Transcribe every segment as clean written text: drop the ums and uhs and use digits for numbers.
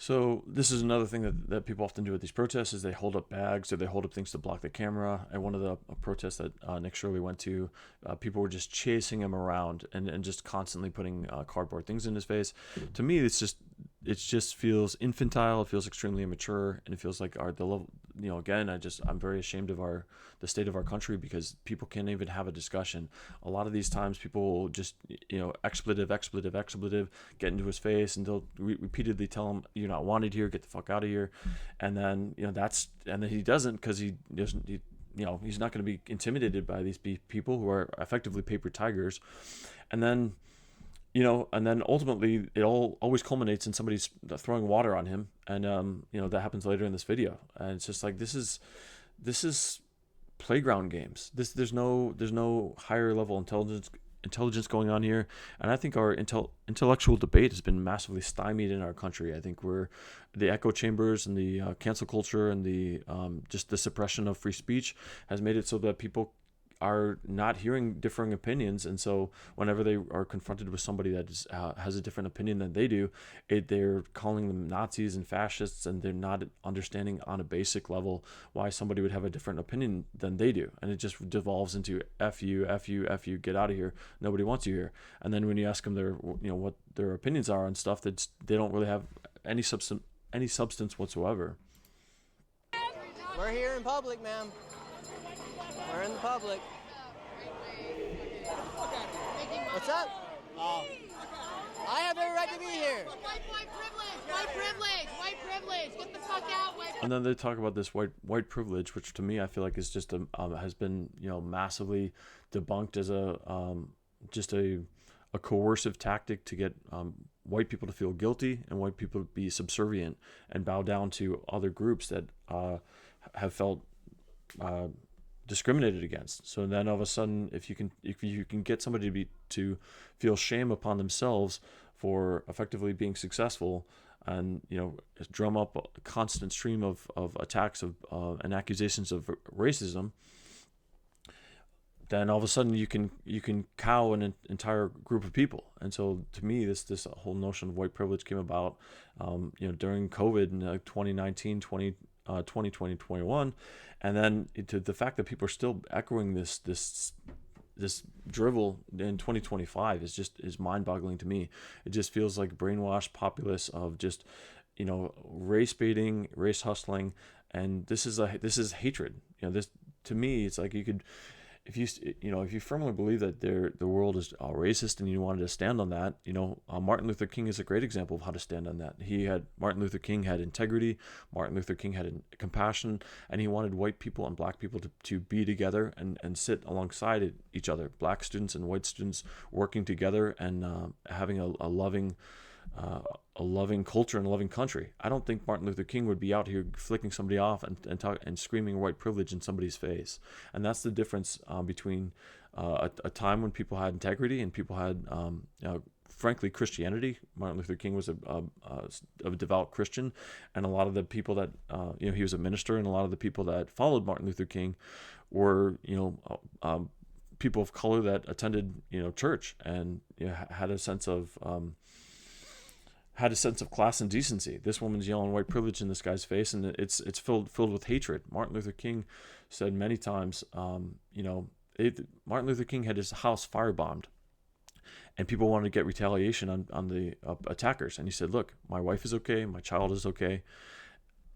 So this is another thing that people often do at these protests is they hold up bags or they hold up things to block the camera. At one of the protests that Nick Shirley went to, people were just chasing him around and just constantly putting cardboard things in his face. To me, it just feels infantile. It feels extremely immature, and it feels like the level. Again, I'm very ashamed of the state of our country because people can't even have a discussion. A lot of these times, people will just expletive, expletive, expletive, get into his face, and they'll repeatedly tell him, "You're not wanted here. Get the fuck out of here." And then and then he doesn't because he doesn't. He's not going to be intimidated by these people who are effectively paper tigers, and then and then ultimately it all always culminates in somebody's throwing water on him, and that happens later in this video, and it's just like this is playground games. There's no higher level intelligence going on here, and I think our intellectual debate has been massively stymied in our country. I think the echo chambers and the cancel culture and the just the suppression of free speech has made it so that people are not hearing differing opinions, and so whenever they are confronted with somebody that has a different opinion than they do, they're calling them Nazis and fascists, and they're not understanding on a basic level why somebody would have a different opinion than they do, and it just devolves into F you, F you, F you, get out of here, nobody wants you here. And then when you ask them what their opinions are on stuff, that they don't really have any substance whatsoever. We're here in public, ma'am. We're in the public. What's up? I have every right to be here. White privilege! White privilege! White privilege! Get the fuck out! White. And then they talk about this white privilege, which to me I feel like is just has been massively debunked as a coercive tactic to get white people to feel guilty and white people to be subservient and bow down to other groups that have felt discriminated against. So then all of a sudden, if you can get somebody to feel shame upon themselves for effectively being successful, and drum up a constant stream of attacks and accusations of racism, then all of a sudden you can cow an entire group of people. And so to me, this whole notion of white privilege came about during COVID in 2019, 2020, 2021, and then to the fact that people are still echoing this drivel in 2025 is mind-boggling to me. It just feels like brainwashed populace of just race baiting, race hustling, and this is hatred. This, to me, it's like you could, if you firmly believe that the world is racist and you wanted to stand on that, Martin Luther King is a great example of how to stand on that. Martin Luther King had integrity, Martin Luther King had compassion, and he wanted white people and black people to be together and sit alongside each other, black students and white students working together and having a loving culture and a loving country. I don't think Martin Luther King would be out here flicking somebody off and screaming white privilege in somebody's face. And that's the difference between a time when people had integrity and people had, frankly, Christianity. Martin Luther King was a devout Christian, and a lot of the people that he was a minister, and a lot of the people that followed Martin Luther King were people of color that attended church and had a sense of class and decency. This woman's yelling white privilege in this guy's face, and it's filled with hatred. Martin Luther King said many times, Martin Luther King had his house firebombed, and people wanted to get retaliation on the attackers. And he said, "Look, my wife is okay, my child is okay.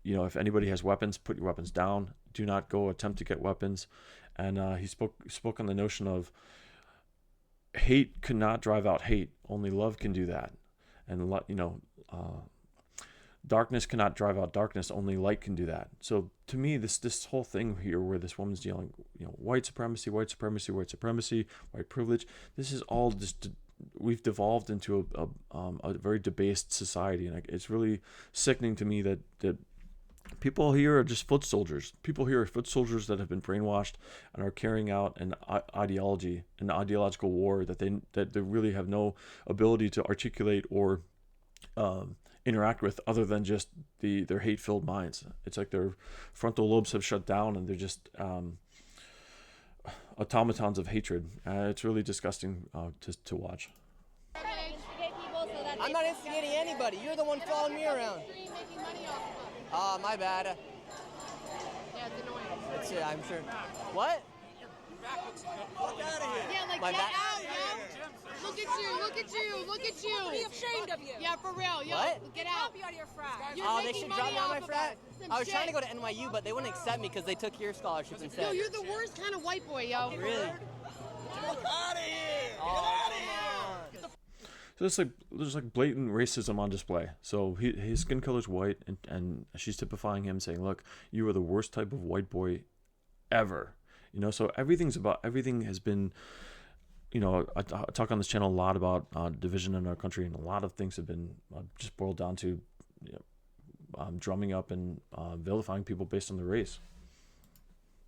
If anybody has weapons, put your weapons down. Do not go attempt to get weapons." And he spoke on the notion of hate could not drive out hate. Only love can do that. And darkness cannot drive out darkness. Only light can do that. So to me, this whole thing here, where this woman's yelling, white supremacy, white supremacy, white supremacy, white privilege. This is all just, we've devolved into a very debased society, and it's really sickening to me that people here are just foot soldiers. People here are foot soldiers that have been brainwashed and are carrying out an ideology, an ideological war that they really have no ability to articulate or interact with, other than just their hate-filled minds. It's like their frontal lobes have shut down, and they're just automatons of hatred. It's really disgusting to watch. Get people so that I'm not instigating anybody. You're the one following me around. Making money off of us. My bad. Yeah, it's annoying. It's, I'm sure. What? Yeah, like My get back- out, yo. Look at you, look at you, look at you. Be ashamed of you. Yeah, for real, yo. What? Get out. Be out of your frat. You're Oh, they making should money drop me on off my of frat. us. Some I was trying to shit. go to NYU, but they wouldn't accept me because they took your scholarship Yo, instead. you're the worst kind of white boy, yo. Really? So it's like there's like blatant racism on display. So his skin color's white, and she's typifying him, saying, "Look, you are the worst type of white boy ever." You know, so everything has been, you know, I talk on this channel a lot about division in our country, and a lot of things have been just boiled down to, you know, drumming up and vilifying people based on their race.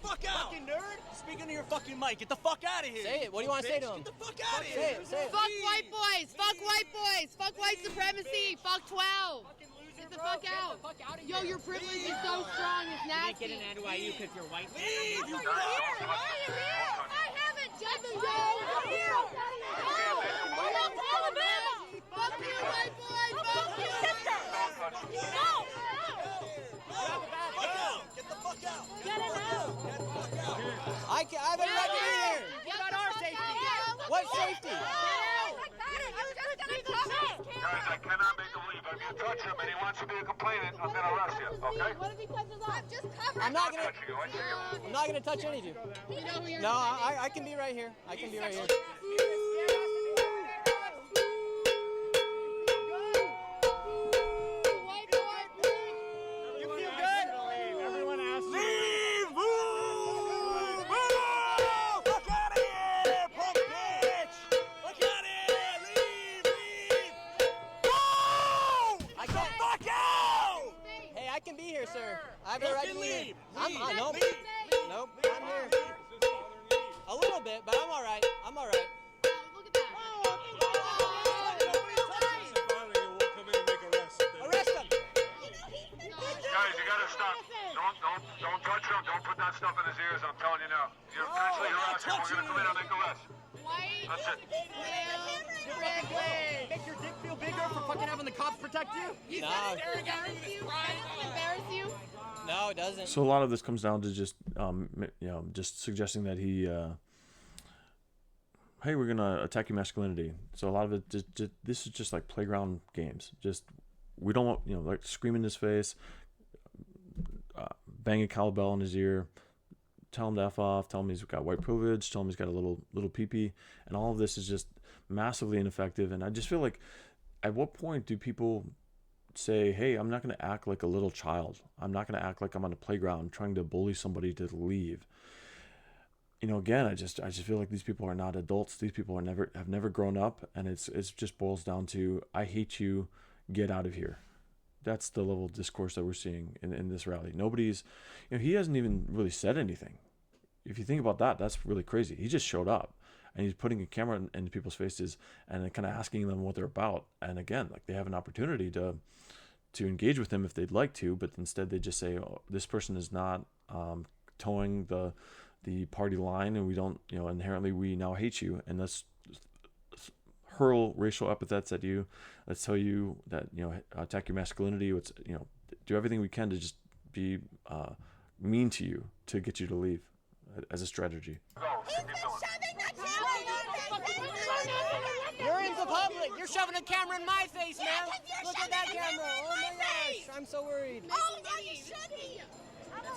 Fuck out! Fucking nerd! Speaking to your fucking mic. Get the fuck out of here! Say it. What do you want to say to him? Get the fuck out of Say here! it. Say it. Fuck white boys, fuck white boys, fuck white supremacy, fuck 12. Get the fuck out. Yo, your privilege is so strong, it's nasty. Get an NYU because you're white. Leave, you Why are you here? I haven't judged you. Come here. No. Fuck you, white boy. Fuck you. No. Get the fuck out! Get him out. I have a right here. What about our safety? What safety? Guys, I cannot make him leave. If you touch him and he wants to be a complainant, I'm gonna arrest you, okay? What if he touches us? I'm just covering. I'm not gonna. Touching you, I see you. I'm not gonna touch any of you. You know who you're No, I can be right here. I can be right here. white boy. You feel good? Everyone asks you. Leave! Move! Move! Fuck out of here, punk bitch! Fuck out of here! Leave! Move! I can't. Fuck out! Hey, I can be here, sir. I have You a right can to be here. leave. Nope. Leave. Nope. I'm here. A little bit, but I'm all right. I'm all right. Look at that. Arrest him. Guys, you gotta stop. Don't touch him. Don't put that stuff in his ears. I'm telling you now. You're potentially I'm not harassing him. We're gonna come in and make arrests. White That's it. male privilege. Make your dick feel bigger for fucking having the cops protect you? No. Embarrass you? Embarrass you? No, it doesn't. So a lot of this comes down to just just suggesting that he hey, we're gonna attack your masculinity. So a lot of it just this is just like playground games. Just we don't want, like scream in his face, bang a cowbell in his ear, tell him to F off, tell him he's got white privilege, tell him he's got a little pee-pee, and all of this is just massively ineffective. And I just feel like, at what point do people say, hey, I'm not going to act like a little child. I'm not going to act like I'm on a playground trying to bully somebody to leave. Again, I just feel like these people are not adults. These people have never grown up, and it's just boils down to, I hate you, get out of here. That's the level of discourse that we're seeing in this rally. Nobody's, he hasn't even really said anything. If you think about that, that's really crazy. He just showed up, and he's putting a camera in people's faces and kind of asking them what they're about. And again, like, they have an opportunity to engage with him if they'd like to, but instead they just say, oh, this person is not towing the party line, and we don't, inherently we now hate you, and let's hurl racial epithets at you. Let's tell you that, attack your masculinity. Let's, do everything we can to just be mean to you to get you to leave as a strategy. You're in the public. You're shoving a camera in my face, man. Look at that camera. Oh my gosh. I'm so worried. Oh, no, you should be.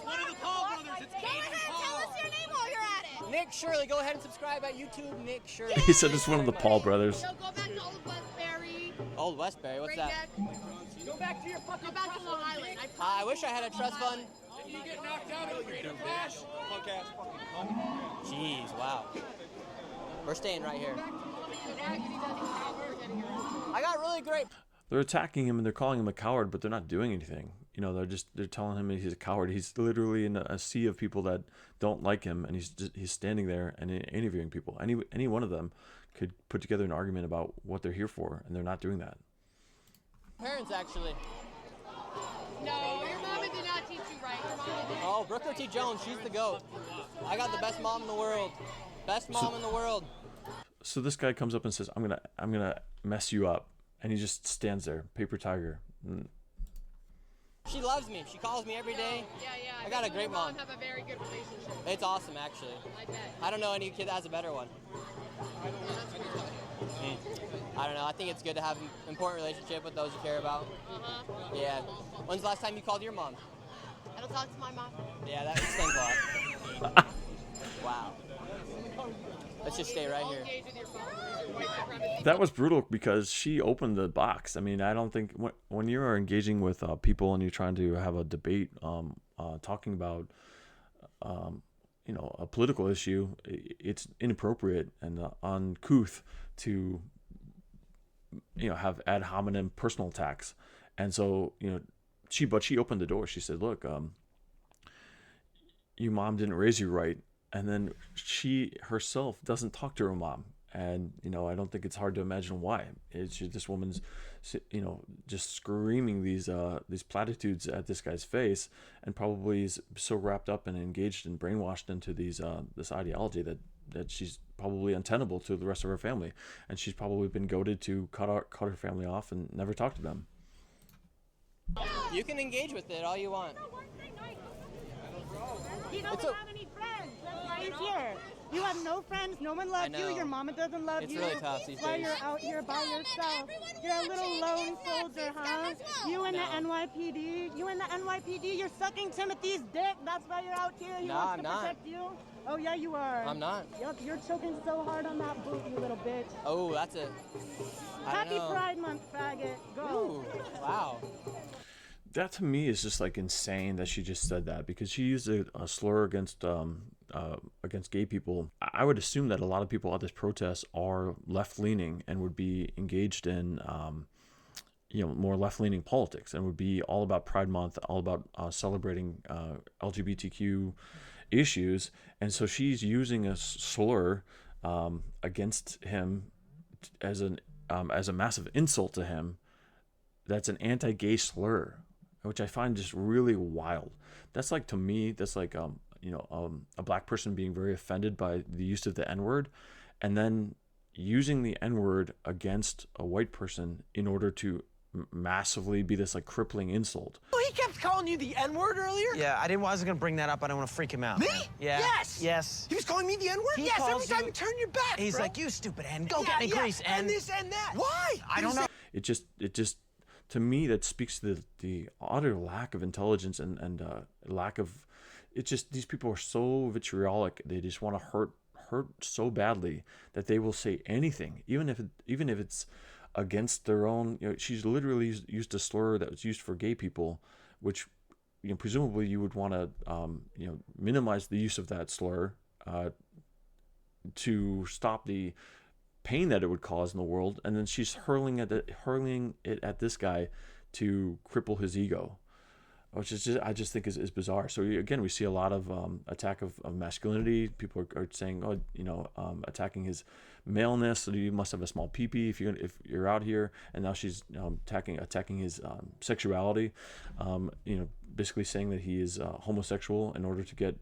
One of the Paul brothers. It's Go ahead, tell us your name while you're at it. Nick Shirley. Go ahead and subscribe at YouTube. Nick Shirley. He said it's one of the Paul brothers. So go back to Old Westbury. Old Westbury. What's that? Go back to your fucking Go back to Long Island. I wish I had a trust fund. You get knocked out of the Freedom Flash. Punk ass fucking punk. Jeez, wow. We're staying right here. I got really great. They're attacking him and they're calling him a coward, but they're not doing anything. They're telling him he's a coward. He's literally in a sea of people that don't like him, and he's standing there and interviewing people. Any one of them could put together an argument about what they're here for, and they're not doing that. Parents, actually. No, your mama did not teach you right. Your mama did. Oh, Brooker T. Jones, she's the GOAT. I got the best mom in the world. Best mom in the world. So this guy comes up and says, I'm gonna mess you up. and he just stands there, paper tiger. She loves me. She calls me every day. Yeah, yeah. I got a great You and mom. Have a very good relationship. It's awesome, actually. I bet. I don't know any kid that has a better one. I don't know. I think it's good to have an important relationship with those you care about. Yeah. When's the last time you called your mom? I don't talk to my mom. Yeah, that explains a lot. Wow. Let's just stay right I'll here. engage with your followers, your white supremacy. That was brutal because she opened the box. I mean, I don't think when you are engaging with people and you're trying to have a debate, talking about, a political issue, it's inappropriate and uncouth to, have ad hominem personal attacks. And so, she opened the door. She said, "Look, your mom didn't raise you right." And then she herself doesn't talk to her mom. And, I don't think it's hard to imagine why. It's just, this woman's, just screaming these platitudes at this guy's face, and probably is so wrapped up and engaged and brainwashed into this ideology that she's probably untenable to the rest of her family. And she's probably been goaded to cut her family off and never talk to them. You can engage with it all you want. He doesn't have any friends. That's why he's here. You have no friends. No one loves you. know. Your mama doesn't love It's you. really tough these That's why days. you're out here by yourself. You're a little lone soldier, huh? You and the NYPD. You and the NYPD. You're sucking Timothy's dick. That's why you're out here. He Nah, wants I'm to not. protect you. Oh yeah, you are. I'm not. Yup, you're choking so hard on that boot, you little bitch. Oh, that's it. Happy Pride Month, faggot. Go. Ooh, wow. That to me is just like insane that she just said that, because she used a slur against gay people. I would assume that a lot of people at this protest are left-leaning and would be engaged in more left-leaning politics, and would be all about Pride Month, all about celebrating LGBTQ issues. And so she's using a slur against him as a massive insult to him. That's an anti-gay slur, which I find just really wild. That's like, to me, that's like a black person being very offended by the use of the N-word, and then using the N-word against a white person in order to massively be this like crippling insult. Oh, he kept calling you the N-word earlier? Yeah, I wasn't gonna bring that up. I don't want to freak him out. Me? Yeah. Yes. Yes. He was calling me the N-word? He Yes, every calls time you- you turn your back, He's bro. like, "You stupid hen, go get me grease." And this and that. Why? I don't know. It just to me, that speaks to the utter lack of intelligence and lack of, it just, these people are so vitriolic. They just want to hurt so badly that they will say anything, even if it's against their own. She's literally used a slur that was used for gay people, which presumably you would want to minimize the use of that slur to stop the pain that it would cause in the world. And then she's hurling it at this guy to cripple his ego, which is just, I just think is bizarre. So again, we see a lot of attack of masculinity. People are saying, attacking his maleness. So you must have a small pee-pee if you're out here. And now she's attacking his sexuality. Basically saying that he is homosexual in order to get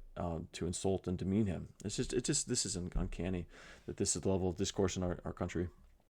to insult and demean him. This is uncanny that this is the level of discourse in our country.